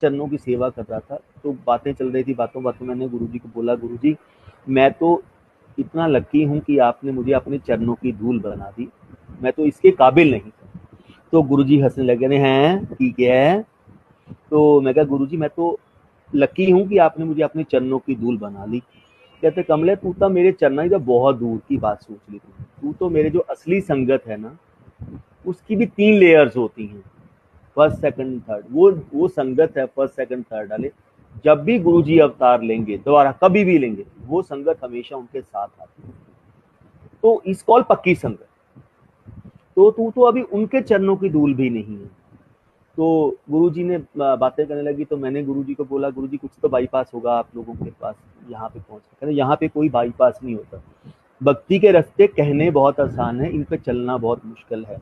चरणों की सेवा कर रहा था, तो बातें चल रही थी, बातों बातों मैंने गुरुजी को बोला, गुरुजी मैं तो इतना लकी हूँ कि आपने मुझे अपने चरणों की धूल बना दी, मैं तो इसके काबिल नहीं था। तो गुरुजी हंसने लगे, ने हैं ठीक है। तो मैं कहा गुरुजी मैं तो लकी हूँ कि आपने मुझे अपने चरणों की धूल बना ली। कहते कमले तू तो मेरे चरणों की तो बहुत दूर की बात सोच ली तू तो मेरे जो असली संगत है ना उसकी भी 3 लेयर्स होती हैं, फर्स्ट सेकंड थर्ड। वो संगत है फर्स्ट सेकंड थर्ड वाले, जब भी गुरुजी अवतार लेंगे दोबारा कभी भी लेंगे वो संगत हमेशा उनके साथ आती है। तो इस कॉल पक्की संगत। तो तू तो अभी उनके चरणों की धूल भी नहीं है। तो गुरुजी ने बातें करने लगी, तो मैंने गुरुजी को बोला गुरुजी कुछ तो बाईपास होगा आप लोगों के पास यहाँ पे पहुंच। कहते यहाँ पे कोई बाईपास नहीं होता, भक्ति के रास्ते कहने बहुत आसान है, इन पे चलना बहुत मुश्किल है।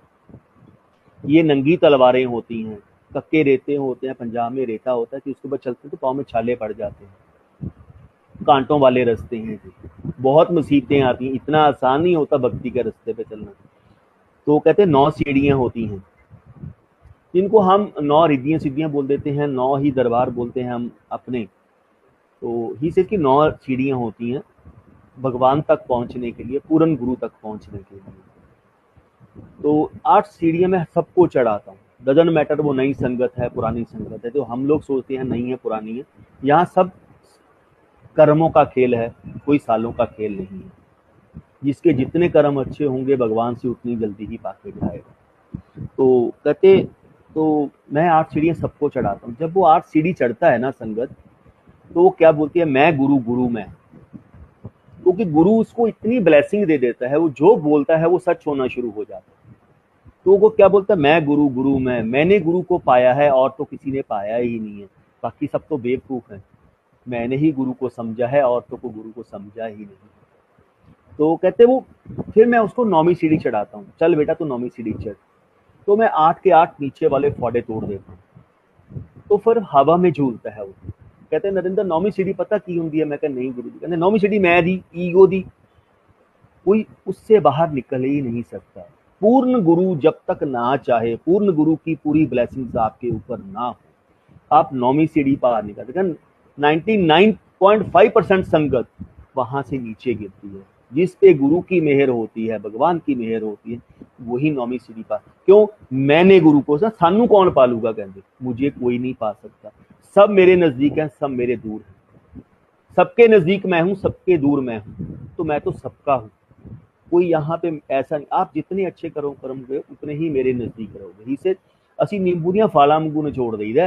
ये नंगी तलवारें होती हैं, कक्के रेते होते हैं, पंजाब में रेता होता है कि उसके ऊपर चलते तो पाँव में छाले पड़ जाते हैं। कांटों वाले रास्ते हैं जी, बहुत मुसीबतें आती हैं, इतना आसान नहीं होता भक्ति के रास्ते पे चलना। तो कहते हैं 9 सीढ़ियां होती हैं, जिनको हम 9 रिद्धियां सिद्धियां बोल देते हैं, 9 ही दरबार बोलते हैं हम अपने। तो ही से कि 9 सीढ़ियां होती हैं भगवान तक पहुंचने के लिए, पूर्ण गुरु तक पहुंचने के लिए। तो 8 सीढ़ियां मैं सबको चढ़ाता हूँ, डजन मैटर वो नई संगत है पुरानी संगत है। तो हम लोग सोचते हैं नई है पुरानी है, यहाँ सब कर्मों का खेल है, कोई सालों का खेल नहीं है। जिसके जितने कर्म अच्छे होंगे भगवान से उतनी जल्दी ही पाके जाएगा। तो कहते तो मैं 8 सीढ़ियां सबको चढ़ाता हूँ। जब वो 8 सीढ़ी चढ़ता है ना संगत, तो वो क्या बोलती है, मैं गुरु गुरु मैं। क्योंकि गुरु उसको इतनी ब्लेसिंग दे देता है, वो जो बोलता है वो सच होना शुरू हो जाता है। तो वो क्या बोलता है, मैं गुरु गुरु मैं, मैंने गुरु को पाया है और तो किसी ने पाया ही नहीं है, बाकी सब तो बेवकूफ है। मैंने ही गुरु को समझा है और तो को गुरु को समझा ही नहीं। तो कहते वो फिर मैं उसको 9वीं सीढ़ी चढ़ाता हूँ, चल बेटा तू 9वीं सीढ़ी चढ़। तो मैं 8 के 8 नीचे वाले फोड़े तोड़ देता हूँ, तो फिर हवा में झूलता है वो। कहते नरेंद्र 9वीं सीढ़ी पता की होंगी है? मैं कहा नहीं गुरु जी। कहते 9वीं सीढ़ी मैं दी, ईगो दी, कोई उससे बाहर निकल ही नहीं सकता। पूर्ण गुरु जब तक ना चाहे, पूर्ण गुरु की पूरी ब्लेसिंग्स आपके ऊपर ना हो, आप 9वीं सीढ़ी पार नहीं करते। 99.5% संगत वहां से नीचे गिरती है। जिस पे गुरु की मेहर होती है, भगवान की मेहर होती है, वही 9वीं सीढ़ी पार। क्यों? मैंने गुरु को सानू कौन पालूगा, कहते मुझे कोई नहीं पा सकता, सब मेरे नजदीक है, सब मेरे दूर है। सबके नजदीक मैं हूं, सबके दूर मैं हूं, तो मैं तो सबका हूं। कोई यहाँ पे ऐसा नहीं, आप जितने अच्छे करो कर्म हुए उतने ही मेरे नजदीक रहोगे। ही से ਅਸੀਂ ਨਿੰਬੂ ਦੀਆਂ ਫਾਲਾਂ ਵਾਂਗੂ ਨਿਚੋੜ ਦਈਦਾ,